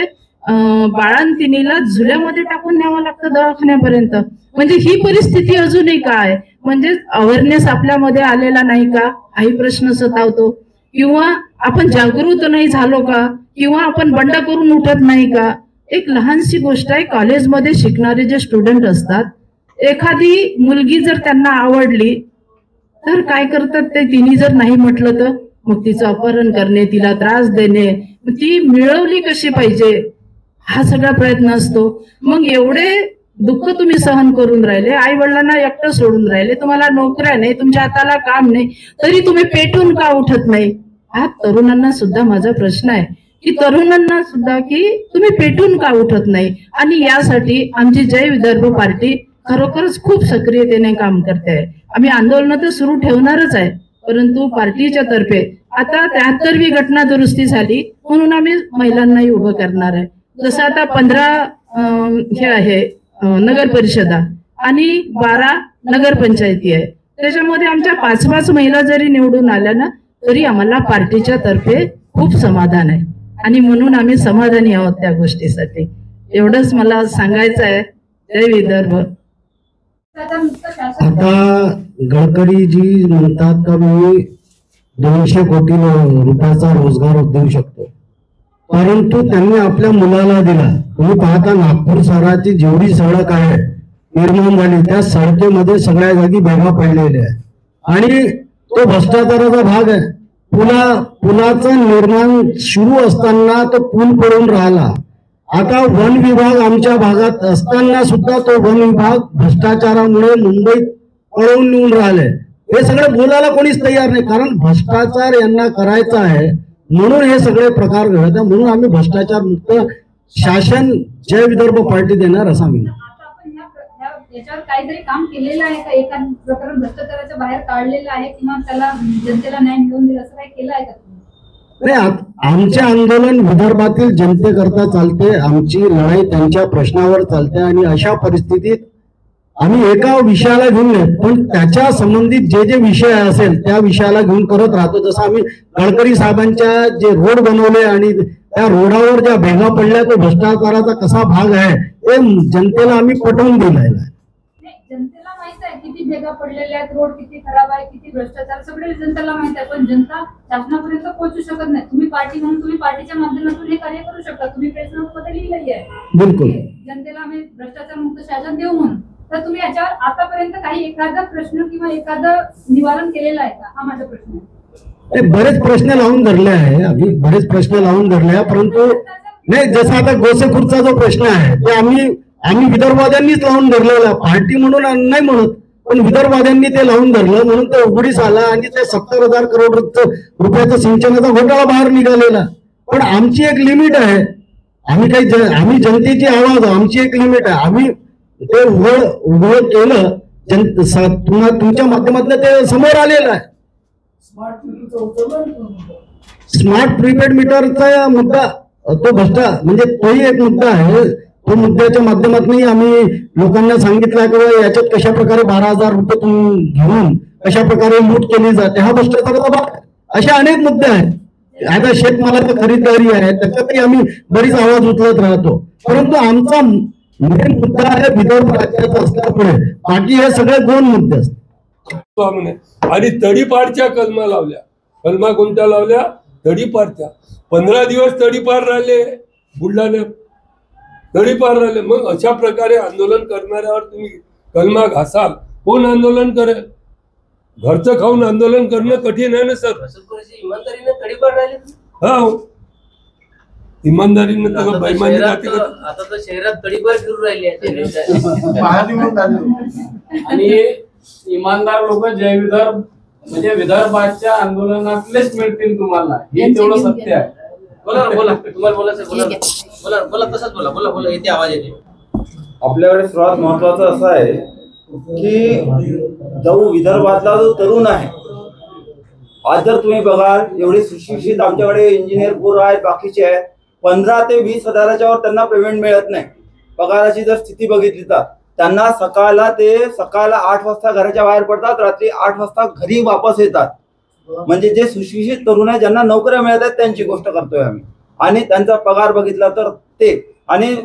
बाळंतिणीला झुल्यामध्ये टाकून न्यावं लागतं दवाखान्यापर्यंत. म्हणजे ही परिस्थिती अजूनही काय? म्हणजे अवेअरनेस आपल्यामध्ये आलेला नाही का हाही प्रश्न सतावतो, किंवा आपण जागृत नाही झालो का, किंवा आपण बंड करून उठत नाही का? एक लहानशी गोष्ट आहे, कॉलेजमध्ये शिकणारे जे स्टुडंट असतात, एखादी मुलगी जर त्यांना आवडली तर काय करतात ते, तिने जर नाही म्हटलं तर मग तिचं अपहरण करणे, तिला त्रास देणे, ती मिळवली कशी पाहिजे हा सगळा प्रयत्न असतो. मग एवढे दुःख तुम्ही सहन करून राहिले, आई वडिलांना एकटं सोडून राहिले, तुम्हाला नोकऱ्या नाही, तुमच्या हाताला काम नाही, तरी तुम्ही पेटून का उठत नाही? हा तरुणांना सुद्धा माझा प्रश्न आहे की तरुणांना सुद्धा की तुम्ही पेटून का उठत नाही? आणि यासाठी आमची जय विदर्भ पार्टी खरोखरच खूप सक्रियतेने काम करते आहे. आम्ही आंदोलन तर सुरू ठेवणारच आहे, परंतु पार्टीच्या तर्फे आता 73वी घटना दुरुस्ती झाली म्हणून आम्ही महिलांनाही उभं करणार आहे. जसं आता 15 हे आहे नगर परिषदा आणि 12 नगरपंचायती आहे, त्याच्यामध्ये आमच्या 5-5 महिला जरी निवडून आल्या ना तरी आम्हाला पार्टीच्या तर्फे खूप समाधान आहे आणि म्हणून आम्ही समाधानी आहोत त्या गोष्टीसाठी. एवढंच मला सांगायचं आहे. जय विदर्भ. आता गडकरी जी म्हणतात का मी 200 कोटी रुपयाचा रोजगार देऊ शकतो, परंतु त्यांनी आपल्या मुलाला दिला. तुम्ही पाहता नागपूर शहराची जेवढी सडक आहे निर्माण झाली त्या सडकेमध्ये सगळ्या जागी भेगा पडलेल्या आहे आणि तो भ्रष्टाचाराचा भाग आहे. पुलाचं निर्माण सुरू असताना तो पूल पडून राहिला. आता वन विभाग आमच्या भागात असताना सुद्धा तो वन विभाग भ्रष्टाचारामुळे मुंबईत पळवून नेऊन राहिले. हे सगळं बोलायला कोणीच तयार नाही, कारण भ्रष्टाचार यांना करायचा आहे म्हणून हे सगळे प्रकार घडत आहे. म्हणून आम्ही भ्रष्टाचार मुक्त शासन जय विदर्भ पार्टी देणार असा मी. याच्यावर काहीतरी काम केलेलं आहे का? एका प्रकरण भ्रष्टाचाराच्या बाहेर काढलेलं आहे किंवा त्याला जनतेला न्याय मिळवून दिला असं काही केलं आहे का? नाही, आमचे आंदोलन विदर्भातील जनतेकरता चालते. आमची लढाई त्यांच्या प्रश्नावर चालते आणि अशा परिस्थितीत आम्ही एका विषयाला घेऊन नाही, पण त्याच्या संबंधित जे जे विषय असेल त्या विषयाला घेऊन करत राहतो. जसं आम्ही गडकरी साहेबांच्या जे रोड बनवले आणि त्या रोडावर ज्या भेगा पडल्या तो भ्रष्टाचाराचा कसा भाग आहे ते जनतेला आम्ही पटवून दिलेला आहे. जनतेला माहित आहे किती भेगा पडलेल्या आहेत, रोड किती खराब आहे, किती भ्रष्टाचार सगळे जनतेला माहित आहे, पण जनता शासनापर्यंत पोहोचू शकत नाही. तुम्ही पार्टी म्हणून तुम्ही पार्टीच्या माध्यमातून हे कार्य करू शकता. तुम्ही प्रेस नोट मध्ये लिहिलंही आहे बिलकुल जनतेला आम्ही भ्रष्टाचार मुक्त शासन देऊ म्हणून. तर तुम्ही याच्यावर आतापर्यंत काही एखादा प्रश्न किंवा एखादं निवारण केलेलं आहे का? हा माझा प्रश्न आहे. बरेच प्रश्न लावून धरले आहे, आम्ही बरेच प्रश्न लावून धरले आहे, परंतु नाही, जसं आता गोसेखुर्दचा जो प्रश्न आहे ते आम्ही विदर्भवाद्यांनीच लावून धरलेला. पार्टी म्हणून नाही म्हणत, पण विदर्भवाद्यांनी ते लावून धरलं म्हणून ते उघडीस आला आणि ते 70,000 करोड रुपयाचा सिंचनाचा घोटाळा बाहेर निघालेला. पण आमची एक लिमिट आहे. आम्ही जनतेची आवाज, आमची एक लिमिट आहे. आम्ही ते उघड केलं, तुमच्या माध्यमातून ते समोर आलेलं आहे. स्मार्ट प्रीपेड मीटरचा मुद्दा तो म्हणजे तोही एक मुद्दा आहे. तो मुद्द्याच्या माध्यमातून आम्ही लोकांना सांगितलं की याच्यात कशा प्रकारे 12,000 रुपये तुम्ही घेऊन कशा प्रकारे लूट केली जाते, हा भ्रष्टाचाराचा भाग. असे अनेक मुद्दे आहेत. आता शेतमालाची खरीदारी आहे, त्याच्यातही आम्ही बरीच आवाज उचलत राहतो. परंतु आमचा मेन मुद्दा आहे विदर्भ राज्याचा असल्यामुळे बाकी हे सगळे 2 मुद्दे असतात. आणि तडीपारच्या कलमा लावल्या. कलमा कोणत्या लावल्या? तडीपारच्या. 15 दिवस तडीपार राहिले बुलढाण्यात, तडीपार राहिले. मग अशा प्रकारे आंदोलन करणाऱ्यावर तुम्ही कलमा घासाल, कोण आंदोलन करेल? घरचं खाऊन आंदोलन करणं कठीण आहे ना सर. इमानदारीने तडीपार राहिले. हा, इमानदारीने तर बेईमानी जाते का? आता तर शहरात तडीपार फिरून राहिली आणि इमानदार लोक जय विदर्भ म्हणजे विदर्भाच्या आंदोलनातलेच मिळतील तुम्हाला, हे तेवढं सत्य आहे. बोला तुम्हाला बोलायचं बोला तसंच बोला येते आवाज येते. आपल्याकडे सर्वात महत्वाचं असं आहे की जो विदर्भातला जो तरुण आहे, आज जर तुम्ही बघाल एवढे सुशिक्षित आमच्याकडे इंजिनियर पोरं आहेत, बाकीचे आहेत, 15 ते 20 हजाराच्या वर त्यांना पेमेंट मिळत नाही. पगाराची जर स्थिती बघितली तर त्यांना सकाळला 8 वाजता घराच्या बाहेर पडतात, रात्री 8 वाजता घरी वापस येतात. म्हणजे जे सुशिक्षित तरुण आहे ज्यांना नोकऱ्या मिळत आहेत त्यांची गोष्ट करतोय आम्ही. आणि त्यांचा पगार बघितला तर ते आणि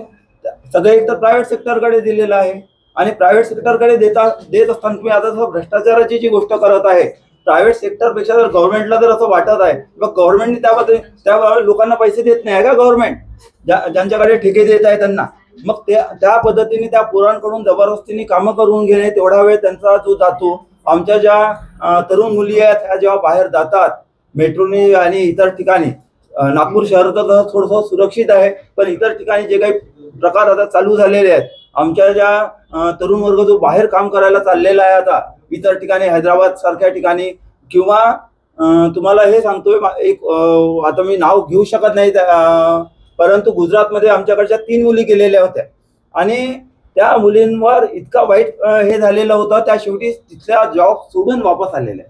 सगळे एक तर प्रायव्हेट सेक्टरकडे दिलेलं आहे. आणि प्रायव्हेट सेक्टरकडे देत असताना तुम्ही आता भ्रष्टाचाराची जी गोष्ट करत आहे, प्रायव्हेट सेक्टरपेक्षा जर गव्हर्नमेंटला जर असं वाटत आहे मग गव्हर्नमेंटने त्या लोकांना पैसे देत नाही का? गव्हर्नमेंट ज्यांच्याकडे ठेके देत आहे त्यांना मग त्या पद्धतीने त्या पोरांकडून जबरदस्तीने कामं करून घेणे, तेवढा वेळ त्यांचा जो जातो. आमच्या ज्या तरुण मुली आहेत त्या जेव्हा बाहेर जातात मेट्रोनी आणि इतर ठिकाणी, नागपूर शहर तर थोडंसं सुरक्षित आहे, पण इतर ठिकाणी जे काही प्रकार आता चालू झालेले आहेत, आमच्या ज्या तरुण वर्ग जो बाहेर काम करायला चाललेला आहे आता इतर ठिकाणी, हैदराबाद सारख्या ठिकाणी, किंवा तुम्हाला हे सांगतोय एक आता मी नाव घेऊ शकत नाही, परंतु गुजरातमध्ये आमच्याकडच्या 3 मुली गेलेल्या होत्या आणि त्या मुलींवर इतका वाईट हे झालेलं होतं, त्या शेवटी तिथल्या जॉब सोडून वापस आलेल्या.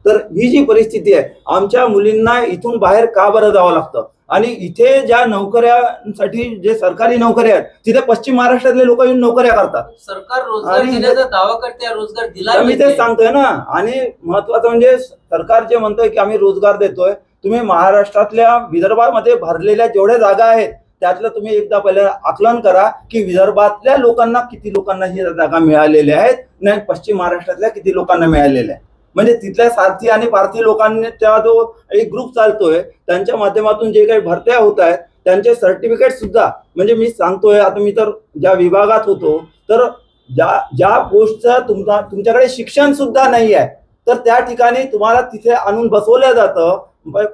तर ही जी परिस्थिती आहे, आमच्या मुलींना इथून बाहेर का बरं जावं लागतं? आणि इथे ज्या नोकऱ्यांसाठी जे सरकारी नोकऱ्या आहेत तिथे पश्चिम महाराष्ट्रातले लोक येऊन नोकऱ्या करतात. सरकार रोजगार देण्याचा दावा करते, रोजगार दिला मी तेच सांगतोय ना. आणि महत्वाचं म्हणजे सरकार जे म्हणतोय की आम्ही रोजगार देतोय, तुम्ही महाराष्ट्रातल्या विदर्भामध्ये भरलेल्या जेवढ्या जागा आहेत त्यातलं तुम्ही एकदा पहिले आकलन करा की विदर्भातल्या लोकांना किती लोकांना ही जागा मिळालेल्या आहेत, नाही पश्चिम महाराष्ट्रातल्या किती लोकांना मिळालेल्या आहेत. म्हणजे तिथल्या सारथी आणि पारथी लोकांचा जो एक ग्रुप चालतोय त्यांच्या माध्यमातून जे काही भरत्या होत आहेत त्यांचे सर्टिफिकेट सुद्धा, म्हणजे मी सांगतोय आता मी तर ज्या विभागात होतो तर ज्या पोस्टचं तुमच्याकडे शिक्षण सुद्धा नाही आहे तर त्या ठिकाणी तुम्हाला तिथे आणून बसवलं जातं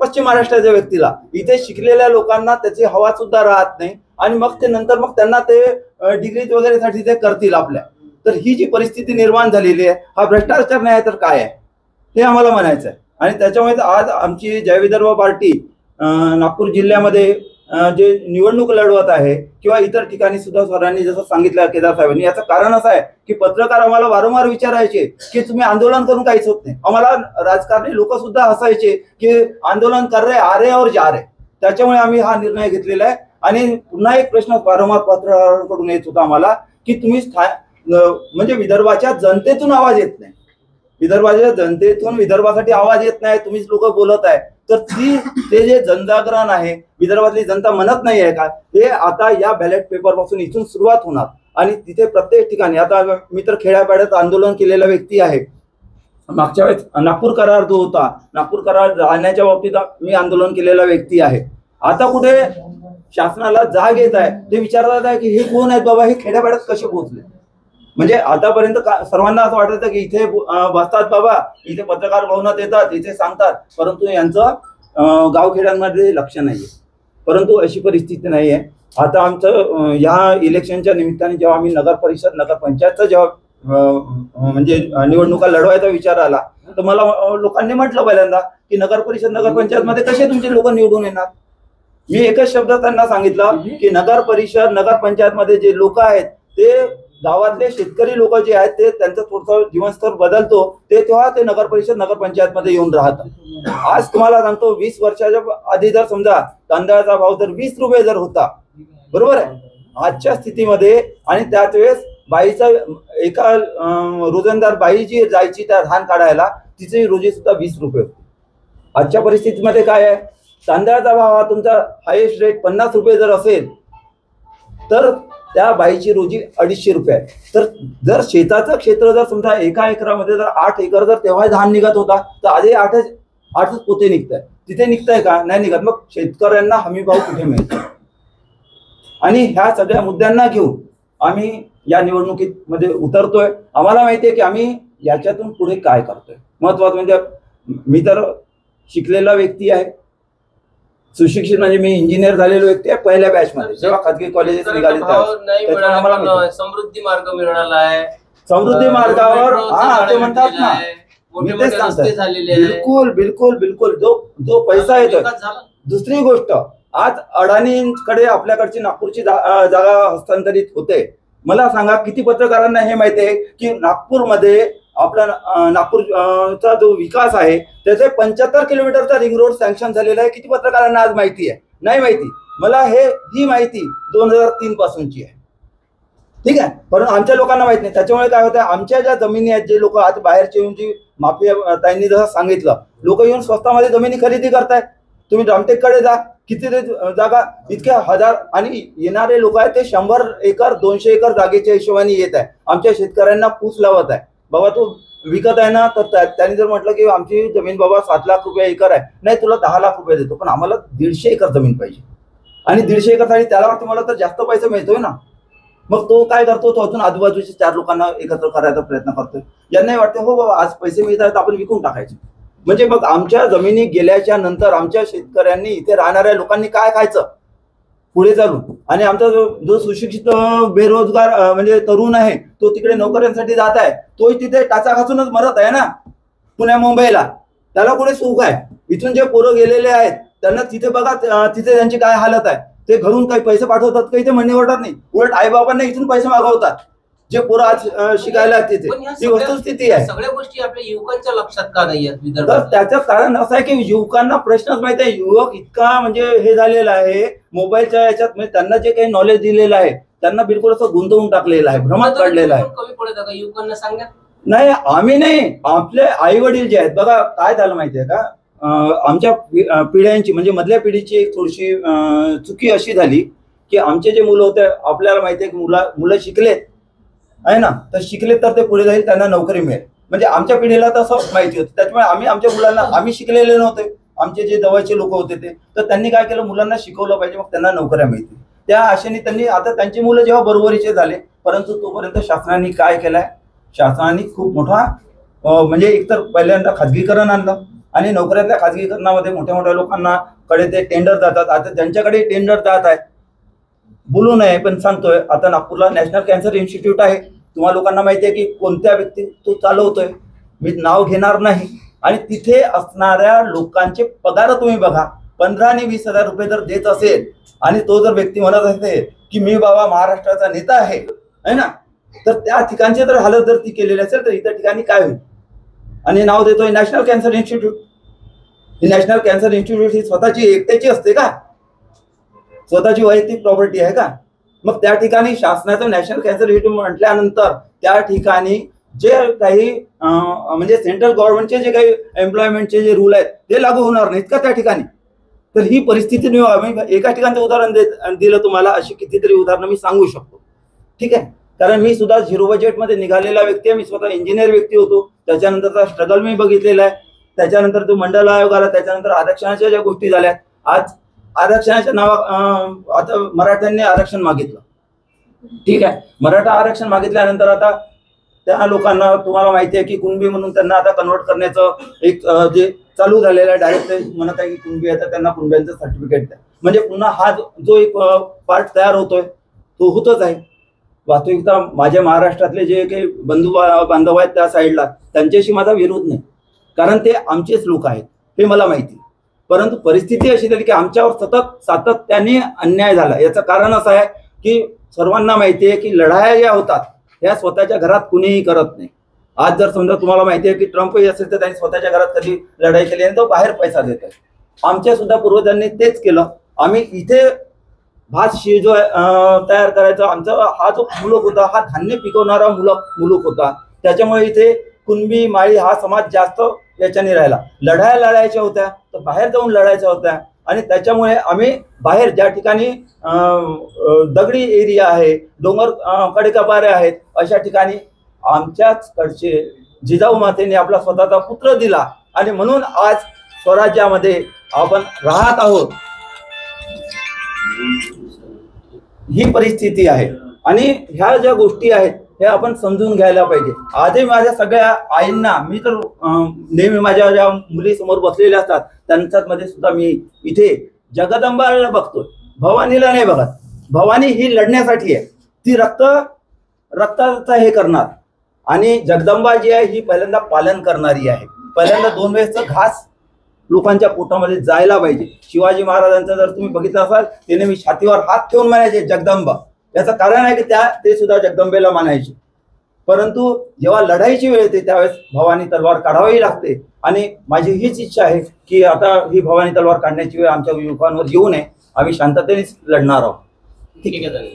पश्चिम महाराष्ट्राच्या व्यक्तीला. इथे शिकलेल्या लोकांना त्याची हवा सुद्धा राहत नाही आणि मग ते नंतर मग त्यांना ते डिग्री वगैरेसाठी ते करतील आपल्या. तर ही जी परिस्थिती निर्माण झालेली आहे, हा भ्रष्टाचार नाही तर काय आहे हे आम्हाला म्हणायचं आहे. आणि त्याच्यामुळे आज आमची जय विदर्भ पार्टी नागपूर जिल्ह्यामध्ये जे निवडणूक लढवत आहे किंवा इतर ठिकाणी सुद्धा सरांनी जसं सांगितलं केदार साहेबांनी, याचं कारण असं आहे की पत्रकार आम्हाला वारंवार विचारायचे की तुम्ही आंदोलन करून काहीच होत नाही. आम्हाला राजकारणी लोक सुद्धा हसायचे की आंदोलन कर रहे आ रहे और जा रहे. त्याच्यामुळे आम्ही हा निर्णय घेतलेला आहे. आणि पुन्हा एक प्रश्न वारंवार पत्रकारांकडून येत होता आम्हाला की तुम्ही म्हणजे विदर्भाच्या जनतेतून आवाज येत नाही, विदर्भाच्या जनतेतून विदर्भासाठी आवाज येत नाही, तुम्हीच लोक बोलत आहे. तर ते जे जनजागरण आहे, विदर्भातली जनता म्हणत नाही आहे का, हे आता या बॅलेट पेपर पासून इथून सुरुवात होणार. आणि तिथे प्रत्येक ठिकाणी आता मी तर खेड्यापाड्यात आंदोलन केलेला व्यक्ती आहे. मागच्या वेळेस नागपूर करार जो होता, नागपूर करार जाण्याच्या बाबतीत मी आंदोलन केलेला व्यक्ती आहे. आता कुठे शासनाला जाग येत आहे, ते विचारतात आहे की हे कोण आहेत बाबा, हे खेड्यापाड्यात कसे पोहोचले. म्हणजे आतापर्यंत सर्वांना असं वाटतं की इथे बसतात बाबा, इथे पत्रकार भवनात येतात, इथे सांगतात, परंतु यांचं गावखेड्यांमध्ये लक्ष नाहीये. परंतु अशी परिस्थिती नाहीये. आता आमचं ह्या इलेक्शनच्या निमित्ताने जेव्हा आम्ही नगर परिषद नगर पंचायतचा जेव्हा म्हणजे निवडणुका लढवायचा विचार आला, तर मला लोकांनी म्हटलं पहिल्यांदा की नगर परिषद नगर पंचायत मध्ये कसे तुमचे लोक निवडून येणार. मी एकच शब्द त्यांना सांगितलं की नगर परिषद नगर पंचायत मध्ये जे लोक आहेत ते गावातले शेतकरी लोक जे आहेत ते त्यांचं थोडंसं जीवनस्तर बदलतो, ते तेव्हा ते नगर परिषद नगर पंचायत मध्ये येऊन राहतात. आज तुम्हाला सांगतो 20 वर्षाच्या आधी जर समजा तांदळाचा भाव जर 20 रुपये जर होता, बरोबर आहे, आजच्या स्थितीमध्ये आणि त्याच वेळेस बाईचा एका रोजंदार बाई जी जायची त्या धान काढायला, तिची रोजी सुद्धा 20 रुपये होती. आजच्या परिस्थितीमध्ये काय आहे, तांदळाचा भाव हा तुमचा हायेस्ट रेट 50 रुपये जर असेल तर त्या बाईची रोजी 250 रुपये आहे. तर जर शेताचं क्षेत्र जर समजा एका एकरामध्ये जर 8 एकर जर तेव्हा धान निघत होता, तर आधी 8च पोते निघत आहे. तिथे निघतंय का, नाही निघत. मग शेतकऱ्यांना हमी भाव कुठे मिळतो. आणि ह्या सगळ्या मुद्द्यांना घेऊन आम्ही या निवडणुकीत मध्ये उतरतोय. आम्हाला माहिती आहे की आम्ही याच्यातून पुढे काय करतोय. महत्वाचं म्हणजे मी तर शिकलेला व्यक्ती आहे, सुशिक्षित म्हणजे मी इंजिनियर झालेलो व्यक्ती आहे पहिल्या बॅच मध्ये, जेव्हा खाजगी कॉलेजेस निघाले समृद्धी मार्ग मिळाला आहे. समृद्धी मार्गावर हा ते म्हणतात ना, मी तेच सांगतो. बिलकुल बिलकुल बिलकुल जो पैसा येतो. दुसरी गोष्ट, आज अडाणींकडे आपल्याकडची नागपूरची जागा हस्तांतरित होते. मला सांगा किती पत्रकारांना हे माहिती आहे की नागपूरमध्ये आपला नागपूरचा जो विकास आहे त्याचे 75 किलोमीटरचा रिंग रोड सँक्शन झालेला आहे. किती पत्रकारांना आज माहिती आहे? नाही माहिती. मला ही माहिती 2003 पासूनची आहे. ठीक आहे, परंतु आमच्या लोकांना माहित नाही. त्याच्यामुळे काय होतं, आमच्या ज्या जमिनी आहेत, जे लोक आता बाहेरचे येऊन जी माफिया ताईंनी जसं सांगितलं, लोक येऊन स्वस्तामध्ये जमिनी खरेदी करतायत. तुम्ही रामटेककडे जा, किती जागा इतक्या हजार, आणि येणारे लोक आहेत ते 100 एकर 200 एकर जागेच्या हिशोबाने येत आहे. आमच्या शेतकऱ्यांना पूस लावत आहे, बाबा तू विकत आहे ना, तर त्यांनी जर म्हटलं की आमची जमीन बाबा 7 लाख रुपये एकर आहे, नाही तुला 10 लाख रुपये देतो, पण आम्हाला 150 एकर जमीन पाहिजे. आणि 150 एकरसाठी त्याला वाटतं मला तर जास्त पैसे मिळतोय ना. मग तो काय करतो, तो अजून आजूबाजूच्या 4 लोकांना एकत्र करायचा प्रयत्न करतोय. यांनाही वाटतं हो बाबा आज पैसे मिळतात आपण विकून टाकायचे. म्हणजे मग आमच्या जमिनी गेल्याच्या नंतर आमच्या शेतकऱ्यांनी, इथे राहणाऱ्या लोकांनी काय खायचं पुढे चालून. आणि आमचा जो सुशिक्षित बेरोजगार म्हणजे तरुण आहे, तो तिकडे नोकऱ्यांसाठी जात आहे, तो तिथे टाचा खासूनच मरत आहे ना पुण्या मुंबईला. त्याला कुठे सुख आहे? इथून जे पोरं गेलेले आहेत त्यांना तिथे बघा, तिथे त्यांची काय हालत आहे. ते घरून काही पैसे पाठवतात काही ते म्हणणे वाटत नाही, उलट आईबाबांना इथून पैसे मागवतात जे पोरं आज शिकायला तिथे. ही वस्तुस्थिती आहे. सगळ्या गोष्टी आपल्या युवकांच्या लक्षात का नाही आहेत? तर त्याचं कारण असं आहे की युवकांना प्रश्नच माहिती आहे. युवक इतका म्हणजे हे झालेला आहे मोबाईलच्या याच्यात, म्हणजे त्यांना जे काही नॉलेज दिलेलं आहे त्यांना बिलकुल असं गुंतवून टाकलेलं आहे, भ्रमात काढलेलं आहे. कमी पडत का युवकांना? सांगा. नाही, आम्ही नाही, आपले आई वडील जे आहेत. बघा काय झालं माहितीये का, आमच्या पिढ्यांची म्हणजे मधल्या पिढीची एक थोडीशी चुकी अशी झाली की आमचे जे मुलं होते, आपल्याला माहिती आहे की मुलं शिकलेत आहे ना, तर शिकले तर ते पुढे जाईल, त्यांना नोकरी मिळेल. म्हणजे आमच्या पिढीला तसं माहिती होतं. त्याच्यामुळे आम्ही आमच्या मुलांना, आम्ही शिकलेले नव्हते, आमचे जे जवळचे लोक होते ते, तर त्यांनी काय केलं, मुलांना शिकवलं पाहिजे, मग त्यांना नोकऱ्या मिळतील. त्या आशेने त्यांनी, आता त्यांची मुलं जेव्हा बरोबरीचे झाले, परंतु तोपर्यंत शासनाने काय केलंय, शासनाने खूप मोठा म्हणजे एकतर पहिल्यांदा खाजगीकरण आणलं आणि नोकऱ्यातल्या खाजगीकरणामध्ये मोठ्या मोठ्या लोकांना कडे ते टेंडर जातात. आता ज्यांच्याकडे टेंडर जात आहे, बोलू नये पण सांगतोय, आता नागपूरला नॅशनल कॅन्सर इन्स्टिट्यूट आहे. तुम्हाला लोकांना माहिती आहे की कोणत्या व्यक्ती तो चालवतोय, मी नाव घेणार नाही. आणि तिथे असणाऱ्या लोकांचे पगार तुम्ही बघा, 15 आणि 20,000 रुपये जर देत असेल आणि तो जर व्यक्ती म्हणत असेल की मी बाबा महाराष्ट्राचा नेता आहे ना, तर त्या ठिकाणची जर हालत जर ती केलेली असेल तर इतर ठिकाणी काय होईल. आणि नाव देतोय नॅशनल कॅन्सर इन्स्टिट्यूट. ही नॅशनल कॅन्सर इन्स्टिट्यूट ही स्वतःची एकट्याची असते का? स्वतःची वैयक्तिक प्रॉपर्टी आहे का? मग त्या ठिकाणी शासनाचं नॅशनल कॅन्सर इन्स्टिट्यूट म्हटल्यानंतर त्या ठिकाणी जे काही म्हणजे सेंट्रल गव्हर्नमेंटचे जे काही एम्प्लॉयमेंटचे जे रूल आहेत ते लागू होणार नाहीत का त्या ठिकाणी? तर ही परिस्थिती आम्ही एका ठिकाणचं उदाहरण दिलं तुम्हाला, अशी कितीतरी उदाहरणं मी सांगू शकतो. ठीक आहे, कारण मी सुद्धा झिरो बजेटमध्ये निघालेला व्यक्ती आहे. मी स्वतः इंजिनियर व्यक्ती होतो. त्याच्यानंतरचा स्ट्रगल मी बघितलेला आहे. त्याच्यानंतर तो मंडल आयोग आला, त्याच्यानंतर आरक्षणाच्या ज्या गोष्टी झाल्या, आज आरक्षणाच्या आता मराठ्यांनी आरक्षण मागितलं. ठीक आहे, मराठा आरक्षण मागितल्यानंतर आता त्या लोकांना तुम्हाला माहिती आहे की कुणबी म्हणून त्यांना आता कन्वर्ट करण्याचं एक जे चालू झालेलं आहे. डायरेक्ट म्हणत आहे की कुणबी आहे तर त्यांना कुणब्यांचं सर्टिफिकेट द्या. म्हणजे पुन्हा हा जो एक पार्ट तयार होतोय तो होतच आहे. वास्तविकता माझ्या महाराष्ट्रातले जे काही बंधू बांधव आहेत त्या साईडला, त्यांच्याशी माझा विरोध नाही, कारण ते आमचेच लोक आहेत हे मला माहिती. परंतु परिस्थिती अशी झाली की आमच्यावर सतत सातत्याने अन्याय झाला. याचं कारण असं आहे की सर्वांना माहिती आहे की लढाया ज्या होतात ह्या स्वतःच्या घरात कुणीही करत नाही. आज जर समजा तुम्हाला माहिती आहे की ट्रम्पही असेल तर त्यांनी स्वतःच्या घरात कधी लढाई केली आणि तो बाहेर पैसा देत आहे. आमच्या सुद्धा पूर्वजांनी तेच केलं. आम्ही इथे भात जो तयार करायचा, आमचा हा जो मुलूक होता हा धान्य पिकवणारा मुलूक होता. त्याच्यामुळे इथे कुणबी माळी हा समाज जास्त याच्याने राहिला. लढाया लढायच्या होत्या तर बाहेर जाऊन लढायच्या होत्या आणि त्याच्यामुळे आम्ही बाहेर ज्या ठिकाणी दगडी एरिया आहे, डोंगर कडेकपारे आहेत, अशा ठिकाणी आमच्याच कडचे जिजाऊ मातेने आपला स्वतःचा पुत्र दिला आणि म्हणून आज स्वराज्यामध्ये आपण राहत आहोत. ही परिस्थिती आहे आणि ह्या ज्या गोष्टी आहेत हे आपण समजून घ्यायला पाहिजे. आजही माझ्या सगळ्या आईंना, मी तर नेहमी माझ्या ज्या मुली समोर बसलेल्या असतात त्यांच्यात मध्ये सुद्धा मी इथे जगदंबाला बघतोय, भवानीला नाही बघत. भवानी ही लढण्यासाठी आहे, ती रक्ताचा हे करणार आणि जगदंबा जी आहे ही पहिल्यांदा पालन करणारी आहे. पहिल्यांदा 2 वेळेचं घास लोकांच्या पोटामध्ये जायला पाहिजे. शिवाजी महाराजांचं जर तुम्ही बघितलं असाल त्याने मी छातीवर हात ठेवून म्हणायचे जगदंबा. याचं कारण आहे की ते सुद्धा जगदंबेला मानायचे. परंतु जेव्हा लढाईची वेळ येते त्यावेळेस भवानी तलवार काढावी लागते आणि माझी हीच इच्छा आहे की आता ही भवानी तलवार काढण्याची वेळ आमच्या युवकांवर येऊ नये. आम्ही शांततेनेच लढणार आहोत. ठीक आहे.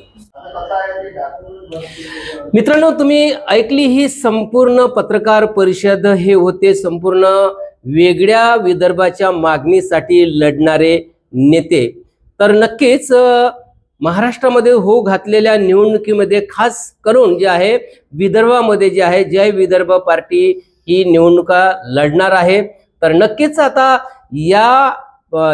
मित्रांनो, तुम्ही ऐकली ही संपूर्ण पत्रकार परिषद. हे होते संपूर्ण वेगळ्या विदर्भाच्या मागणीसाठी लढणारे नेते. तर नक्कीच महाराष्ट्रामध्ये होऊ घातलेल्या निवडणुकीमध्ये खास करून जे आहे विदर्भामध्ये जे आहे जय विदर्भ पार्टी ही निवडणुका लढणार आहे. तर नक्कीच आता या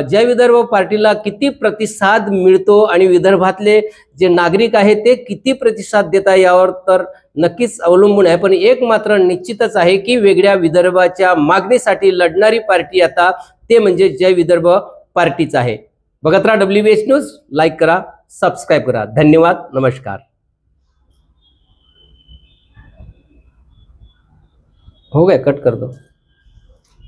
जय विदर्भ पार्टीला किती प्रतिसाद मिळतो आणि विदर्भातले जे नागरिक आहेत ते किती प्रतिसाद देतात यावर तर नक्कीच अवलंबून आहे. पण एक मात्र निश्चितच आहे की वेगळ्या विदर्भाच्या मागणीसाठी लढणारी पार्टी आता ते म्हणजे जय विदर्भ पार्टीच आहे. बघत राहा WBH न्यूज. लाईक करा, सबस्क्राईब करा. धन्यवाद. नमस्कार. हो गया, कट कर दो.